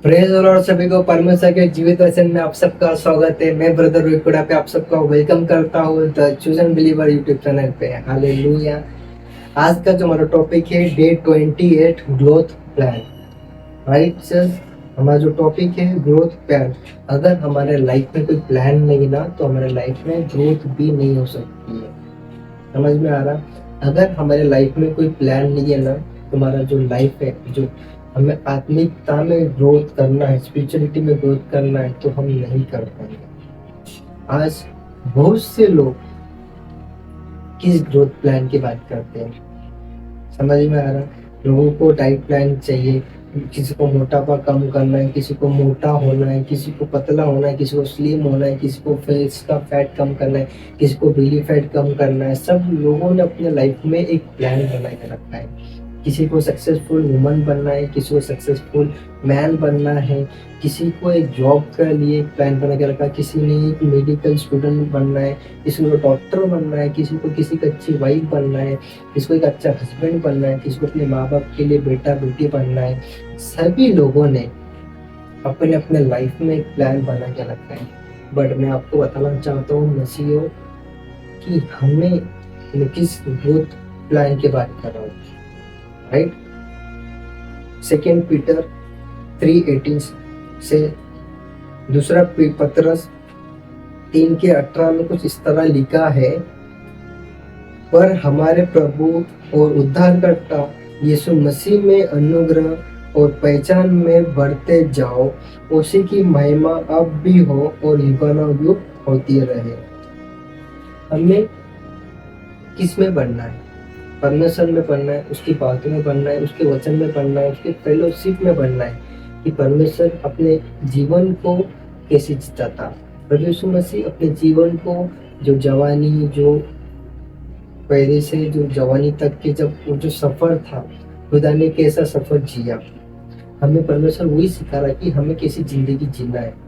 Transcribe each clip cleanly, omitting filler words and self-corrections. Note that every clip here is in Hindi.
प्रेज और सभी को परमेश्वर के जीवित वचन में आप सबका स्वागत है। मैं ब्रदर रोहित पे आप सबका वेलकम करता हूँ the chosen believer YouTube channel पे। हालेलुया। आज का जो हमारा टॉपिक है day 28 growth plan. Right sir, हमारा जो टॉपिक है ग्रोथ प्लान। अगर हमारे लाइफ में कोई प्लान नहीं ना तो हमारे लाइफ में ग्रोथ भी नहीं हो सकती है। समझ में आ रहा? अगर हमारे लाइफ में कोई प्लान नहीं है ना तो हमारा जो लाइफ है, जो हमें आत्मिकता में ग्रोथ करना है, स्पिरिचुअलिटी में ग्रोथ करना है, तो हम नहीं कर पाएंगे। आज बहुत से लोग किस ग्रोथ प्लान की बात करते हैं, समझ में आ रहा? लोगों को डाइट प्लान चाहिए, किसी को मोटापा कम करना है, किसी को मोटा होना है, किसी को पतला होना है, किसी को स्लिम होना है, किसी को फेस का फैट कम करना है, किसी को बेली फैट कम करना है। सब लोगों ने अपने लाइफ में एक प्लान बना के रखा है। किसी को सक्सेसफुल वुमन बनना है, किसी को सक्सेसफुल मैन बनना है, किसी को एक जॉब के लिए प्लान बना के रखा है, किसी ने एक मेडिकल स्टूडेंट बनना है, किसी को डॉक्टर बनना है, किसी को किसी की अच्छी वाइफ बनना है, किसी को एक अच्छा हस्बैंड बनना है, किसी को अपने माँ बाप के लिए बेटा बेटी बनना है। सभी लोगों ने अपने अपने लाइफ में एक प्लान बना के रखा है। बट मैं आपको बताना चाहता हूँ मसीहो कि मैं किस ग्रोथ प्लान की बात कर रहा हूँ। राइट, 2 पीटर 3:18 से दूसरा पत्रस 3:18 में कुछ इस तरह लिखा है, पर हमारे प्रभु और उद्धारकर्ता यीशु मसीह में अनुग्रह और पहचान में बढ़ते जाओ, उसी की महिमा अब भी हो और युगानुयुग होती रहे। हमें किस में बढ़ना है? परमेश्वर में बढ़ना है, उसकी बातों में बढ़ना है, उसके वचन में बढ़ना है, उसके फेलोशिप में बढ़ना है कि परमेश्वर अपने जीवन को कैसे जीता था। प्रभु यीशु मसीह अपने जीवन को जो जवानी, जो पहले से जो जवानी तक के जब वो जो सफर था, खुदा ने कैसा सफर जिया, हमें परमेश्वर वही सिखा रहा है कि हमें कैसी जिंदगी जीना है।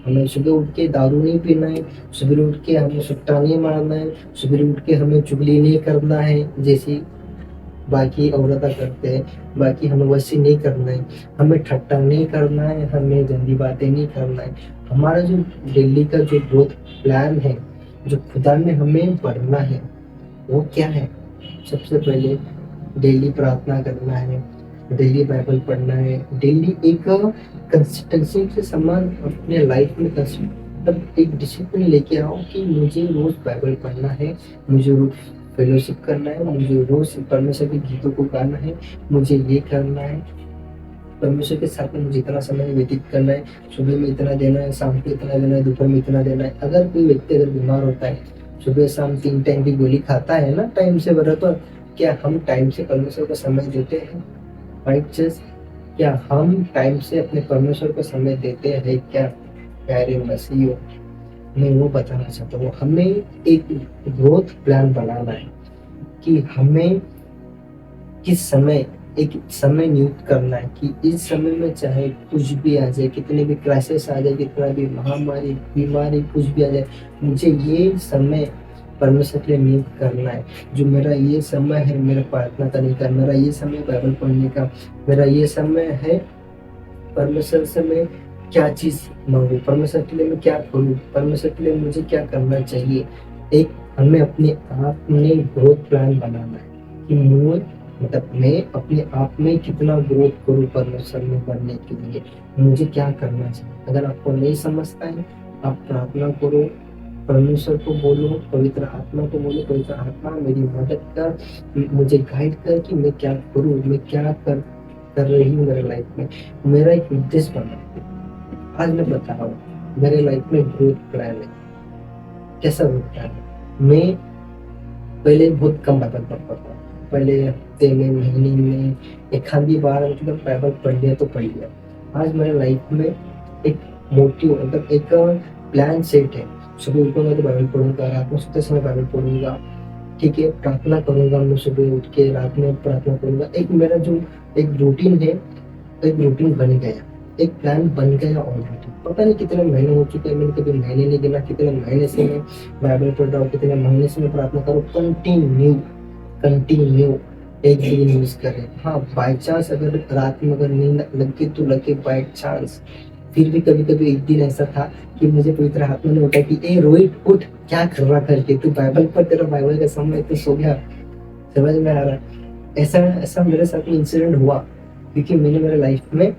हमें सुबह उठ के दारू नहीं पीना है, सुबह उठ के हमें सुट्टा नहीं मारना है, सुबह उठ के हमें चुगली नहीं करना है जैसी बाकी औरतें करते हैं, बाकी हमें वैसे नहीं करना है। हमें ठट्टा नहीं करना है, हमें गंदी बातें नहीं करना है। हमारा जो डेली का जो ग्रोथ प्लान है, जो खुदा में हमें बढ़ना है, वो क्या है? सबसे पहले डेली प्रार्थना करना है, डेली बाइबल पढ़ना है, डेली एक कंसिस्टेंसी के समान अपने लाइफ में तब एक डिसिप्लिन लेके आओ कि मुझे रोज बाइबल पढ़ना है, मुझे रोज फेलोशिप करना है, मुझे रोज परमेश्वर के गीतों को गाना है, मुझे ये करना है, परमेश्वर के साथ में मुझे इतना समय व्यतीत करना है, सुबह में इतना देना है, शाम को इतना देना है, दोपहर में इतना देना है। अगर कोई व्यक्ति अगर बीमार होता है, सुबह शाम 3 टाइम की गोली खाता है ना टाइम से बराबर, क्या हम टाइम से परमेश्वर को समय देते हैं? राइट चीज, क्या हम टाइम से अपने परमेश्वर को समय देते हैं क्या? प्यारे मसीह, मैं वो बताना चाहता हूँ, हमें एक ग्रोथ प्लान बनाना है कि हमें किस समय एक समय नियुक्त करना है कि इस समय में चाहे कुछ भी आ जाए, कितने भी क्राइसिस आ जाए, कितना भी महामारी बीमारी कुछ भी आ जाए, मुझे ये समय परमेश्वर के लिए नियुक्त करना है। जो मेरा ये समय है मेरा प्रार्थना करने का, मेरा ये समय बाइबल पढ़ने का, मेरा ये समय है परमेश्वर से मैं क्या चीज मांगू, परमेश्वर के लिए मैं क्या करूँ, परमेश्वर के लिए मुझे क्या करना चाहिए। एक हमें अपने आप में ग्रोथ प्लान बनाना है कि मैं अपने आप में कितना ग्रोथ करूँ परमेश्वर में बढ़ने के लिए, मुझे क्या करना चाहिए। अगर आपको नहीं समझता है, आप प्रार्थना करो, परमेश्वर को बोलो, पवित्र आत्मा को बोलो, पवित्र आत्मा मेरी मदद कर, मुझे गाइड कर कि मैं क्या करूँ, मैं क्या कर रही हूँ मेरे लाइफ में। मेरा एक उद्देश्य बना। आज मैं बता रहा हूँ मेरे लाइफ में ग्रोथ प्लान है। कैसा ग्रोथ प्लान है? मैं पहले बहुत कम बाइबल पढ़ता था, पहले हफ्ते में, महीने में एक आधी बार मतलब बाइबल पढ़ लिया तो पढ़ लिया। आज मेरे लाइफ में एक मोटिव मतलब एक प्लान सेट है। सुबह उठूंगा तो बाइबल पढ़ूंगा, रात में सोते समय बाइबल पढ़ूंगा, ठीक है, प्रार्थना करूंगा, मैं सुबह उठ के रात में प्रार्थना करूंगा। एक मेरा जो एक रूटीन है, एक रूटीन बन गया, एक प्लान बन गया ऑलरेडी। पता नहीं कितने महीने हो चुके हैं, मैंने कभी महीने नहीं गिना, कितने महीने से मैं बाइबल पढ़ रहा हूँ, कितने महीने से मैं प्रार्थना करूँ। कंटिन्यू एक दिन यूज करें। हाँ, बाई चांस अगर रात में अगर नींद लगे तो लगे बाई चांस। फिर भी कभी कभी एक दिन ऐसा था कि मुझे पूरी तरह हाथ में नहीं उठा कि ए रोहित उठ, क्या कर रहा करके, तू बाइबल पढ़, तेरा बाइबल का समय तो सो गया। समझ में आ रहा है? ऐसा ऐसा मेरे साथ में इंसिडेंट हुआ, क्योंकि मैंने मेरे लाइफ में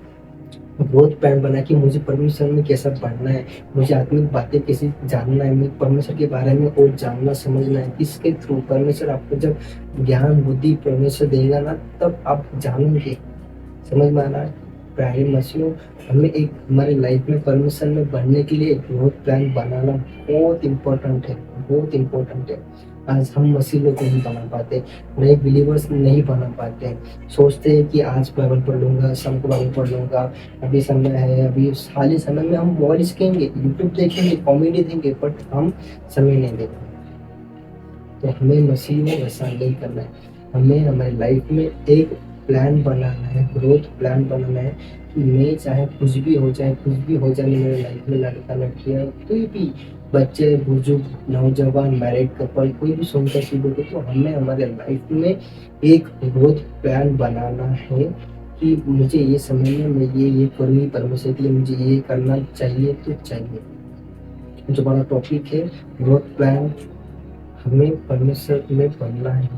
ग्रोथ प्लान बना कि मुझे परमेश्वर में कैसा बढ़ना है, मुझे आत्मिक बातें कैसे जानना है, मुझे परमेश्वर के बारे में और जानना समझना है। इसके थ्रू परमेश्वर आपको जब ज्ञान बुद्धि परमेश्वर देगा ना, तब आप जानोगे। समझ में आ रहा है? प्यारे मसीहों, हमें एक हमारे लाइफ में परमेश्वर में बढ़ने के लिए ग्रोथ प्लान बनाना बहुत इम्पोर्टेंट है, बहुत इम्पोर्टेंट है। आज हम मसीह लोग नहीं बना पाते, नए बिलीवर्स नहीं बना पाते। सोचते हैं कि आज बाइबल पढ़ लूंगा, शाम को बाइबल पढ़ लूंगा, अभी समय है, अभी खाली समय में हम मोबाइल सीखेंगे, यूट्यूब देखेंगे, कॉमेडी देंगे, बट हम समय नहीं देंगे। तो हमें मसीह में वैसा नहीं करना है। हमें हमारी लाइफ में एक प्लान बनाना है, ग्रोथ प्लान बनाना है कि मैं चाहे कुछ भी हो जाए, कुछ भी हो जाए मेरे लाइफ में, लड़का लड़कियाँ कोई भी, बच्चे बुजुर्ग नौजवान मैरिड कपल, कोई भी सुनकर सीखोगे, तो हमें हमारे लाइफ में एक ग्रोथ प्लान बनाना है कि मुझे ये समय में मैं ये करूँगी परमेश्वर के लिए, मुझे ये करना चाहिए तो चाहिए। जो हमारा टॉपिक है ग्रोथ प्लान, हमें परमेश्वर में बढ़ना है,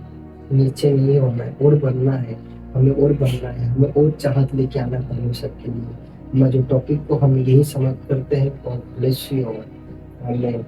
नीचे नहीं होना है, और बढ़ना है, हमें और बढ़ना है, हमें और चाहत लेके आना है परमेश्वर के लिए। हमारे जो टॉपिक को हम यही समाप्त करते हैं। God bless you all. आमीन।